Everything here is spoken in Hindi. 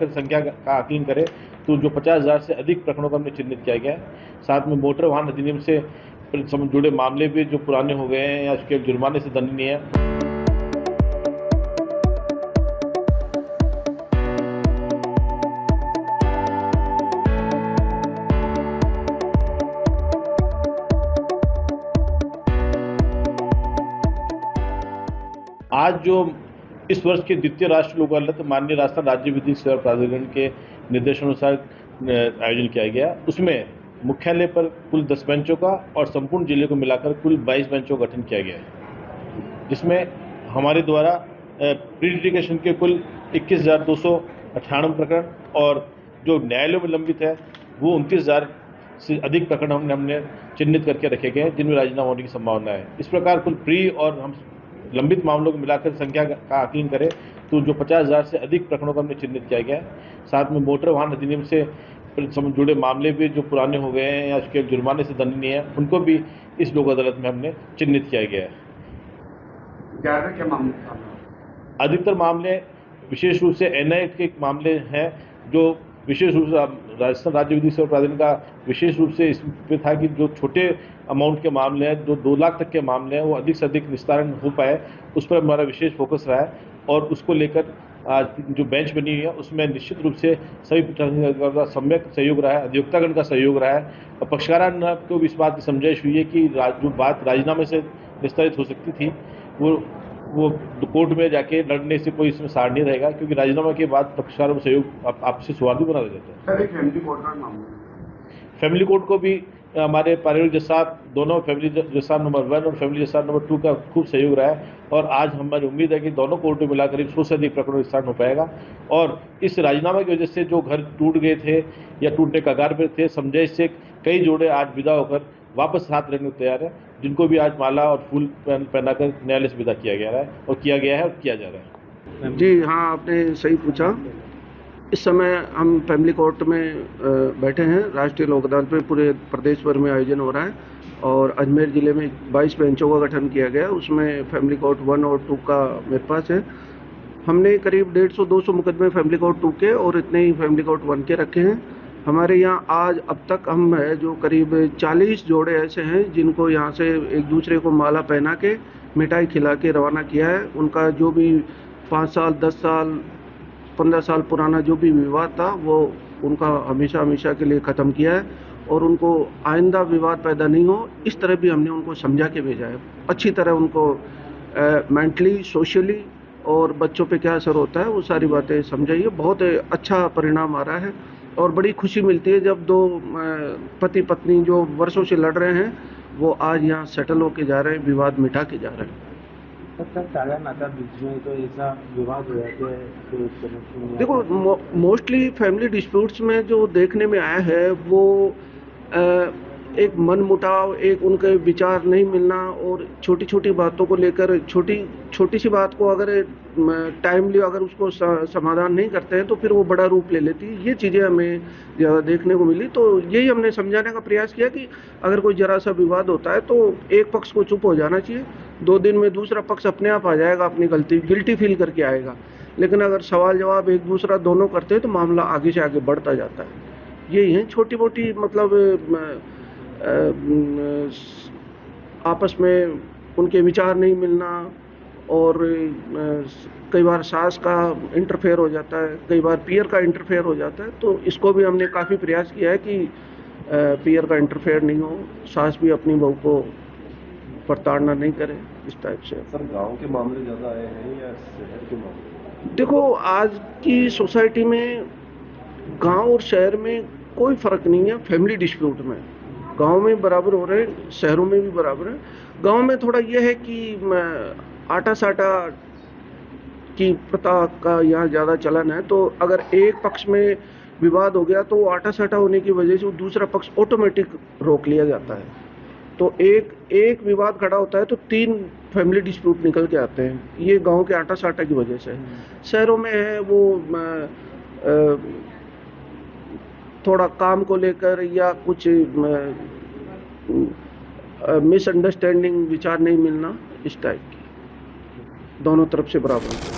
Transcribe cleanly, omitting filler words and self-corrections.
मिलाकर संख्या का आकलन करें तो जो 50,000 से अधिक प्रकरणों को हमने चिन्हित किया गया है। साथ में मोटर वाहन अधिनियम से जुड़े मामले भी जो पुराने हो गए हैं या उसके जुर्माने से दंडनीय है। आज जो इस वर्ष के द्वितीय राष्ट्रीय लोक अदालत माननीय राजस्थान राज्य विधिक सेवा प्राधिकरण के निर्देशानुसार आयोजन किया गया, उसमें मुख्यालय पर कुल 10 बेंचों का और संपूर्ण जिले को मिलाकर कुल 22 बेंचों का गठन किया गया है, जिसमें हमारे द्वारा प्री लिटिगेशन के कुल 21,298 प्रकरण और जो न्यायालयों में लंबित है वो 29,000 से अधिक प्रकरण हमने चिन्हित करके रखे गए हैं, जिनमें राजीनामा होने की संभावना है। इस प्रकार कुल प्री और हम लंबित मामलों को मिलाकर संख्या का आकलन करें तो जो 50,000 से अधिक प्रकरणों को हमने चिन्हित किया गया है। साथ में मोटर वाहन अधिनियम से जुड़े मामले भी जो पुराने हो गए हैं या उसके जुर्माने से दंडनीय है, उनको भी इस लोक अदालत में हमने चिन्हित किया गया है। क्या मामले? अधिकतर मामले विशेष रूप से एनआई के मामले हैं, जो विशेष रूप से राजस्थान राज्य विधिक सेवा प्राधिकरण का विशेष रूप से इसमें था कि जो छोटे अमाउंट के मामले हैं, जो 2 लाख तक के मामले हैं, वो अधिक से अधिक निस्तारण हो पाए, उस पर हमारा विशेष फोकस रहा है। और उसको लेकर आज जो बेंच बनी हुई है उसमें निश्चित रूप से सभी पक्षकारों का सम्यक सहयोग रहा है, अधिवक्तागण का सहयोग रहा है और पक्षकारों को भी इस बात की समझाइश हुई है कि जो बात राजीनामे से निस्तारित हो सकती थी वो कोर्ट में जाके लड़ने से कोई इसमें सार नहीं रहेगा, क्योंकि राजीनामा के बाद पक्षकारों का सहयोग आपसे सौहार्द बना रहता है। फैमिली कोर्ट को भी हमारे पारिवारिक जज साहब दोनों, फैमिली जज साहब नंबर 1 और फैमिली जज साहब नंबर 2 का खूब सहयोग रहा है और आज हमारी उम्मीद है कि दोनों कोर्टों में मिलाकर 100 से अधिक प्रकरण निस्तारण हो पाएगा। और इस राजीनामा की वजह से जो घर टूट गए थे या टूटने कगार पर थे, समझाइश से कई जोड़े आज विदा होकर वापस साथ रहने को तैयार है, जिनको भी आज माला और फूल पहनाकर न्यायालय से विदा किया गया है और किया गया है और किया जा रहा है। जी हाँ, आपने सही पूछा। इस समय हम फैमिली कोर्ट में बैठे हैं। राष्ट्रीय लोक अदालत में पूरे प्रदेश भर में आयोजन हो रहा है और अजमेर जिले में 22 बेंचों का गठन किया गया है। उसमें फैमिली कोर्ट 1 और 2 का मेरे पास है। हमने करीब 150-200 मुकदमे फैमिली कोर्ट 2 के और इतने ही फैमिली कोर्ट 1 के रखे हैं। हमारे यहाँ आज अब तक हम है जो करीब 40 जोड़े ऐसे हैं जिनको यहाँ से एक दूसरे को माला पहना के मिठाई खिला के रवाना किया है। उनका जो भी 5 साल, 10 साल, 15 साल पुराना जो भी विवाद था वो उनका हमेशा के लिए ख़त्म किया है और उनको आइंदा विवाद पैदा नहीं हो, इस तरह भी हमने उनको समझा के भेजा है। अच्छी तरह उनको मेंटली, सोशली और बच्चों पे क्या असर होता है वो सारी बातें समझाइए। बहुत अच्छा परिणाम आ रहा है और बड़ी खुशी मिलती है जब 2 पति पत्नी जो वर्षों से लड़ रहे हैं वो आज यहाँ सेटल होके जा रहे हैं, विवाद मिटा के जा रहे हैं। बीच में तो ऐसा विवाद हो जाते हैं। देखो, मोस्टली फैमिली डिस्प्यूट्स में जो देखने में आया है वो एक मन मुटाव, एक उनके विचार नहीं मिलना और छोटी छोटी बातों को लेकर छोटी सी बात को अगर टाइमली अगर उसको समाधान नहीं करते हैं तो फिर वो बड़ा रूप ले लेती है। ये चीज़ें हमें ज़्यादा देखने को मिली, तो यही हमने समझाने का प्रयास किया कि अगर कोई जरा सा विवाद होता है तो एक पक्ष को चुप हो जाना चाहिए, 2 दिन में दूसरा पक्ष अपने आप आ जाएगा, अपनी गिल्टी फील करके आएगा। लेकिन अगर सवाल जवाब एक दूसरा दोनों करते हैं तो मामला आगे से आगे बढ़ता जाता है। यही है छोटी मोटी मतलब आपस में उनके विचार नहीं मिलना और कई बार सास का इंटरफेयर हो जाता है, कई बार पियर का इंटरफेयर हो जाता है। तो इसको भी हमने काफ़ी प्रयास किया है कि पियर का इंटरफेयर नहीं हो, सास भी अपनी बहू को प्रताड़ना नहीं करे, इस टाइप से। सर, गांव के मामले ज़्यादा आए हैं या शहर के मामले? देखो, आज की सोसाइटी में गांव और शहर में कोई फ़र्क नहीं है। फैमिली डिस्प्यूट में गांव में बराबर हो रहे हैं, शहरों में भी बराबर है। गांव में थोड़ा यह है कि आटा साटा की प्रथा का यहाँ ज़्यादा चलन है, तो अगर एक पक्ष में विवाद हो गया तो आटा साटा होने की वजह से वो दूसरा पक्ष ऑटोमेटिक रोक लिया जाता है। तो एक विवाद खड़ा होता है तो 3 फैमिली डिस्प्यूट निकल के आते हैं, ये गांव के आटा साटा की वजह से। शहरों में है वो थोड़ा काम को लेकर या कुछ मिसअंडरस्टैंडिंग, विचार नहीं मिलना, इस टाइप की दोनों तरफ से बराबर।